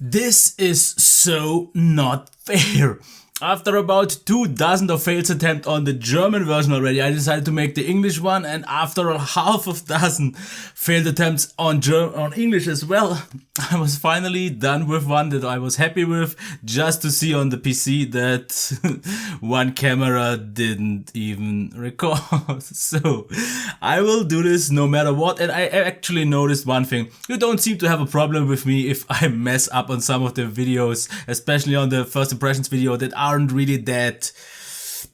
This is so not fair. After about 24 failed attempts on the German version already, I decided to make the English one, and after a half of dozen failed attempts on English as well, I was finally done with one that I was happy with, just to see on the PC that one camera didn't even record. So I will do this no matter what, and I actually noticed one thing. You don't seem to have a problem with me if I mess up on some of the videos, especially on the first impressions video that aren't really that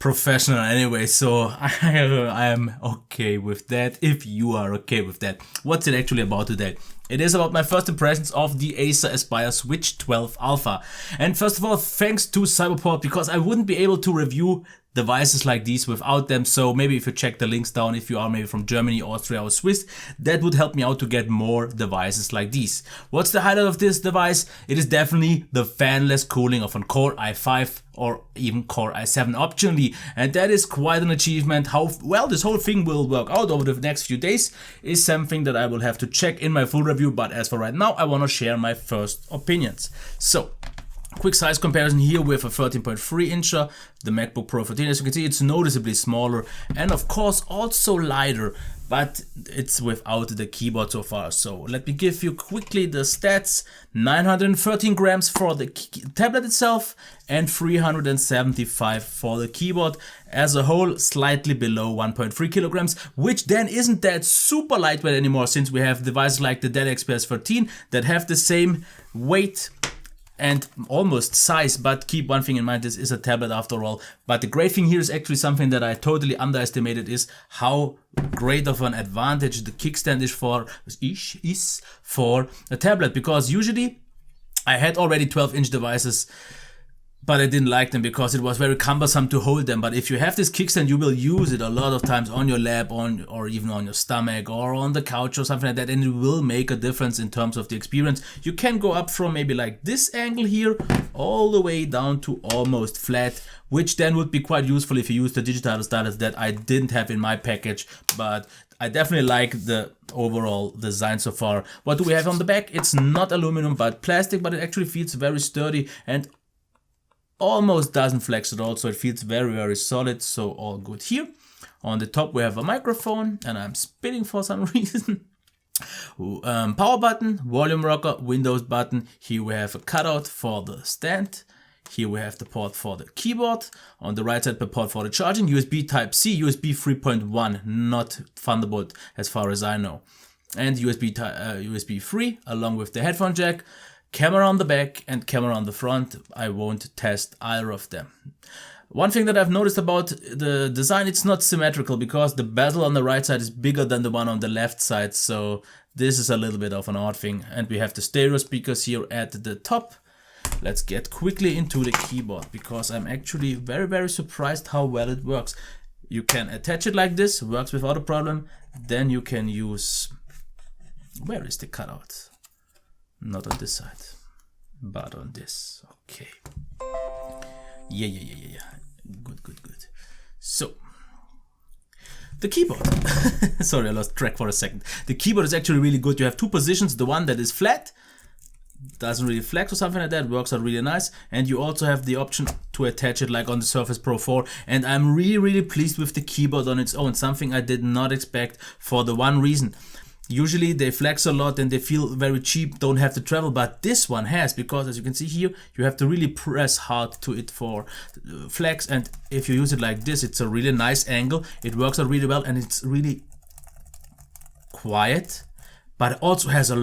professional anyway, so I am okay with that if you are okay with that. What's it actually about today? It is about my first impressions of the Acer Aspire Switch 12 Alpha. And first of all, thanks to Cyberport, because I wouldn't be able to review devices like these without them. So maybe if you check the links down, if you are maybe from Germany, Austria or Swiss, that would help me out to get more devices like these. What's the highlight of this device? It is definitely the fanless cooling of a Core i5 or even Core i7 optionally, and that is quite an achievement. How well this whole thing will work out over the next few days is something that I will have to check in my full review, but as for right now, I want to share my first opinions. So, quick size comparison here with a 13.3 incher, the MacBook Pro 14. As you can see, it's noticeably smaller and of course also lighter, but it's without the keyboard so far. So let me give you quickly the stats. 913 grams for the tablet itself and 375 for the keyboard. As a whole, slightly below 1.3 kilograms, which then isn't that super lightweight anymore, since we have devices like the Dell XPS 13 that have the same weight and almost size, but keep one thing in mind, this is a tablet after all. But the great thing here is actually something that I totally underestimated, is how great of an advantage the kickstand is for a tablet, because usually I had already 12-inch devices, but I didn't like them because it was very cumbersome to hold them. But if you have this kickstand, you will use it a lot of times on your lap, or even on your stomach or on the couch or something like that, and it will make a difference in terms of the experience. You can go up from maybe like this angle here all the way down to almost flat, which then would be quite useful if you use the digital stylus that I didn't have in my package. But I definitely like the overall design so far. What do we have on the back? It's not aluminum but plastic, but it actually feels very sturdy and almost doesn't flex at all, so it feels very solid, so all good here. On the top we have a microphone, and I'm spitting for some reason. Power button, volume rocker, Windows button. Here we have a cutout for the stand. Here we have the port for the keyboard. On the right side, the port for the charging. USB Type-C, USB 3.1, not Thunderbolt as far as I know. And USB 3 along with the headphone jack. Camera on the back and camera on the front. I won't test either of them. One thing that I've noticed about the design, it's not symmetrical, because the bezel on the right side is bigger than the one on the left side, so this is a little bit of an odd thing. And we have the stereo speakers here at the top. Let's get quickly into the keyboard, because I'm actually very surprised how well it works. You can attach it like this, works without a problem. Then you can use, where is the cutout? Not on this side, but on this. Okay. Yeah. Good. So, the keyboard. Sorry, I lost track for a second. The keyboard is actually really good. You have two positions. The one that is flat, doesn't really flex or something like that, works out really nice. And you also have the option to attach it like on the Surface Pro 4. And I'm really pleased with the keyboard on its own. Something I did not expect, for the one reason. Usually they flex a lot and they feel very cheap, don't have to travel, but this one has, because as you can see here, you have to really press hard to it for flex, and if you use it like this, it's a really nice angle, it works out really well, and it's really quiet, but it also has a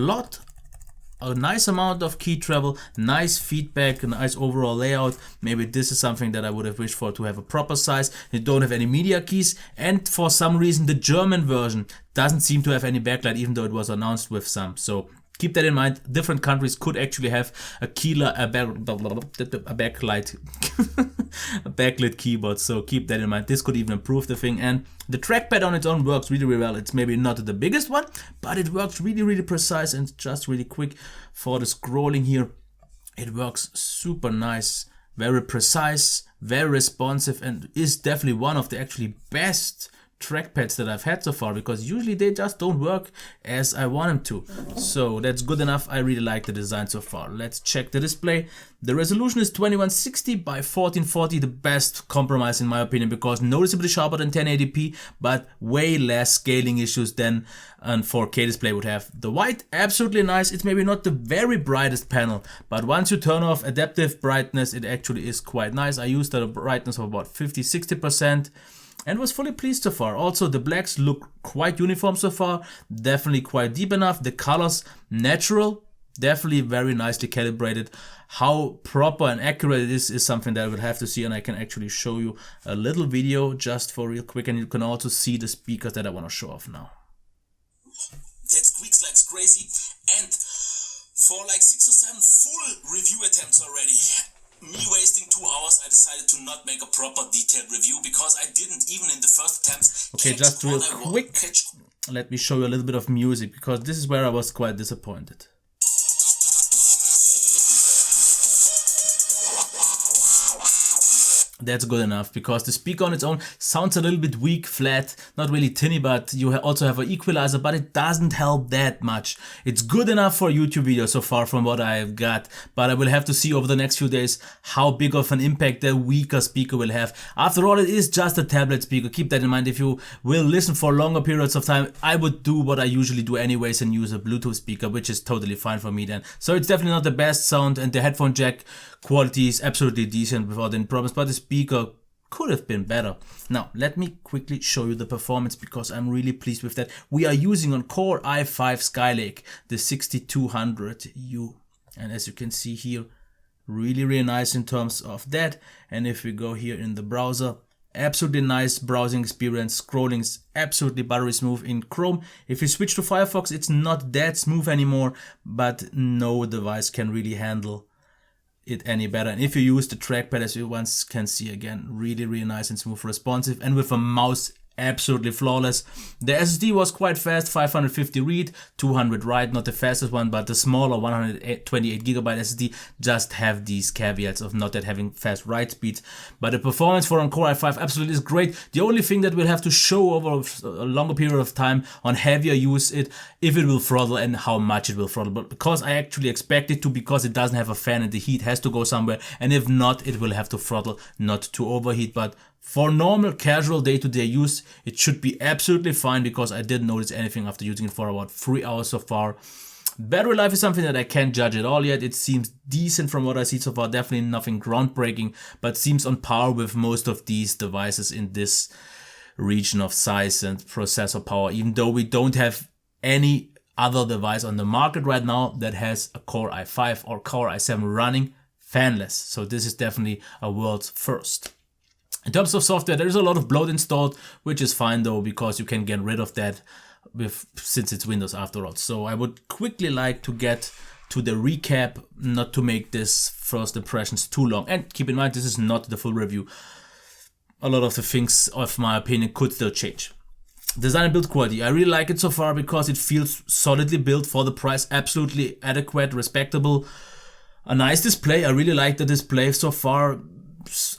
nice amount of key travel, nice feedback, a nice overall layout. Maybe this is something that I would have wished for, to have a proper size. You don't have any media keys, and for some reason the German version doesn't seem to have any backlight, even though it was announced with some. So keep that in mind. Different countries could actually have a backlight a backlit keyboard, so keep that in mind. This could even improve the thing. And the trackpad on its own works really well. It's maybe not the biggest one, but it works really precise and just really quick for the scrolling here. It works super nice, very precise, very responsive, and is definitely one of the actually best trackpads that I've had so far, because usually they just don't work as I want them to. So that's good enough. I really like the design so far. Let's check the display. The resolution is 2160 by 1440, the best compromise in my opinion, because noticeably sharper than 1080p, but way less scaling issues than a 4K display would have. The white, absolutely nice. It's maybe not the very brightest panel, but once you turn off adaptive brightness, it actually is quite nice. I used a brightness of about 50-60% and was fully pleased so far. Also, the blacks look quite uniform so far, definitely quite deep enough. The colors, natural, definitely very nicely calibrated. How proper and accurate it is something that I would have to see, and I can actually show you a little video just for real quick, and you can also see the speakers that I want to show off now. That squeaks like crazy, and for like 6 or 7 full review attempts already, me wasting 2 hours, I decided to not make a proper detailed review because I didn't even in the first attempts. Okay, just real quick, let me show you a little bit of music, because this is where I was quite disappointed. That's good enough, because the speaker on its own sounds a little bit weak, flat, not really tinny, but you also have an equalizer, but it doesn't help that much. It's good enough for a YouTube video so far from what I've got, but I will have to see over the next few days how big of an impact the weaker speaker will have. After all, it is just a tablet speaker. Keep that in mind. If you will listen for longer periods of time, I would do what I usually do anyways and use a Bluetooth speaker, which is totally fine for me then. So it's definitely not the best sound, and the headphone jack quality is absolutely decent without any problems, but the speaker could have been better. Now, let me quickly show you the performance, because I'm really pleased with that. We are using on Core i5 Skylake, the 6200U. And as you can see here, really nice in terms of that. And if we go here in the browser, absolutely nice browsing experience. Scrolling is absolutely buttery smooth in Chrome. If you switch to Firefox, it's not that smooth anymore, but no device can really handle it any better. And if you use the trackpad, as you once can see again, really nice and smooth, responsive, and with a mouse absolutely flawless. The SSD was quite fast, 550 read, 200 write, not the fastest one, but the smaller 128GB SSD just have these caveats of not that having fast write speeds. But the performance for on Core i5 absolutely is great. The only thing that we'll have to show over a longer period of time on heavier use if it will throttle and how much it will throttle. But because I actually expect it to, because it doesn't have a fan and the heat has to go somewhere, and if not, it will have to throttle not to overheat. But for normal, casual, day-to-day use, it should be absolutely fine, because I didn't notice anything after using it for about 3 hours so far. Battery life is something that I can't judge at all yet. It seems decent from what I see so far, definitely nothing groundbreaking, but seems on par with most of these devices in this region of size and processor power, even though we don't have any other device on the market right now that has a Core i5 or Core i7 running fanless. So this is definitely a world's first. In terms of software, there is a lot of bloat installed, which is fine though, because you can get rid of that since it's Windows after all. So I would quickly like to get to the recap, not to make this first impressions too long. And keep in mind, this is not the full review. A lot of the things, of my opinion, could still change. Design and build quality. I really like it so far, because it feels solidly built for the price, absolutely adequate, respectable. A nice display. I really like the display so far.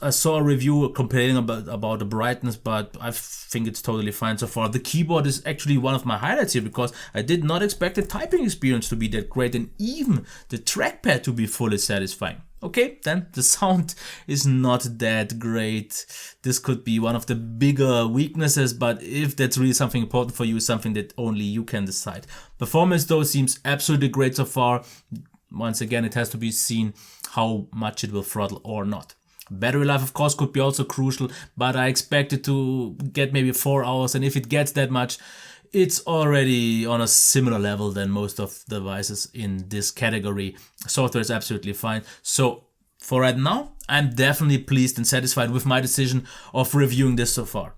I saw a review complaining about the brightness, but I think it's totally fine so far. The keyboard is actually one of my highlights here, because I did not expect the typing experience to be that great, and even the trackpad to be fully satisfying. Okay, then the sound is not that great. This could be one of the bigger weaknesses, but if that's really something important for you, something that only you can decide. Performance though seems absolutely great so far. Once again, it has to be seen how much it will throttle or not. Battery life, of course, could be also crucial, but I expect it to get maybe 4 hours, and if it gets that much, it's already on a similar level than most of the devices in this category. Software is absolutely fine. So for right now, I'm definitely pleased and satisfied with my decision of reviewing this so far,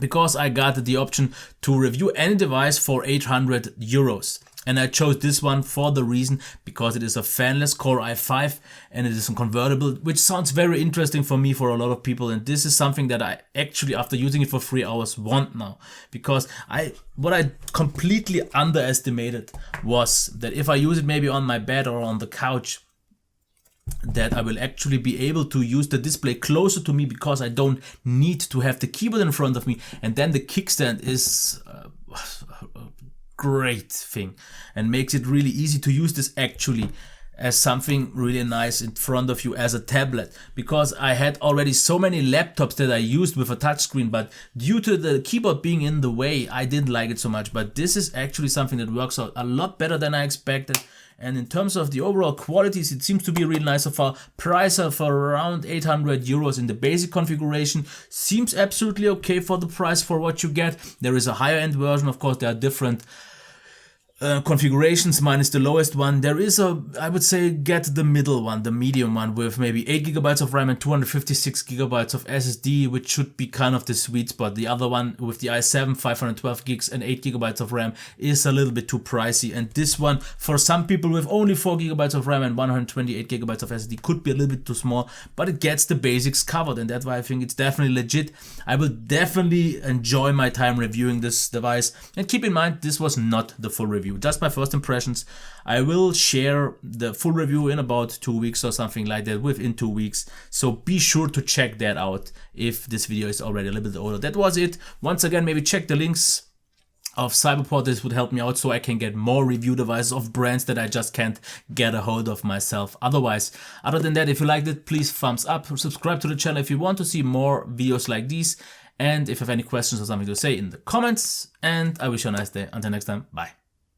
because I got the option to review any device for 800 euros. And I chose this one for the reason, because it is a fanless Core i5 and it is a convertible, which sounds very interesting for me, for a lot of people. And this is something that I actually, after using it for 3 hours, want now. Because what I completely underestimated was that if I use it maybe on my bed or on the couch, that I will actually be able to use the display closer to me because I don't need to have the keyboard in front of me. And then the kickstand is a great thing and makes it really easy to use this actually as something really nice in front of you as a tablet, because I had already so many laptops that I used with a touchscreen, but due to the keyboard being in the way, I didn't like it so much. But this is actually something that works out a lot better than I expected. And in terms of the overall qualities, it seems to be really nice so far. Price of around 800 euros in the basic configuration seems absolutely okay for the price for what you get. There is a higher end version, of course. There are different configurations. Mine is the lowest one. There is I would say, get the middle one, the medium one, with maybe 8 GB of RAM and 256 GB of SSD, which should be kind of the sweet spot. The other one with the i7, 512 gigs and 8 GB of RAM is a little bit too pricey. And this one, for some people with only 4 GB of RAM and 128 GB of SSD, could be a little bit too small, but it gets the basics covered, and that's why I think it's definitely legit. I will definitely enjoy my time reviewing this device. And keep in mind, this was not the full review. Just my first impressions. I will share the full review in about 2 weeks or something like that, within 2 weeks. So be sure to check that out if this video is already a little bit older. That was it. Once again, maybe check the links of Cyberport. This would help me out so I can get more review devices of brands that I just can't get a hold of myself. Other than that, if you liked it, please thumbs up, subscribe to the channel if you want to see more videos like these. And if you have any questions or something to say in the comments. And I wish you a nice day. Until next time, bye.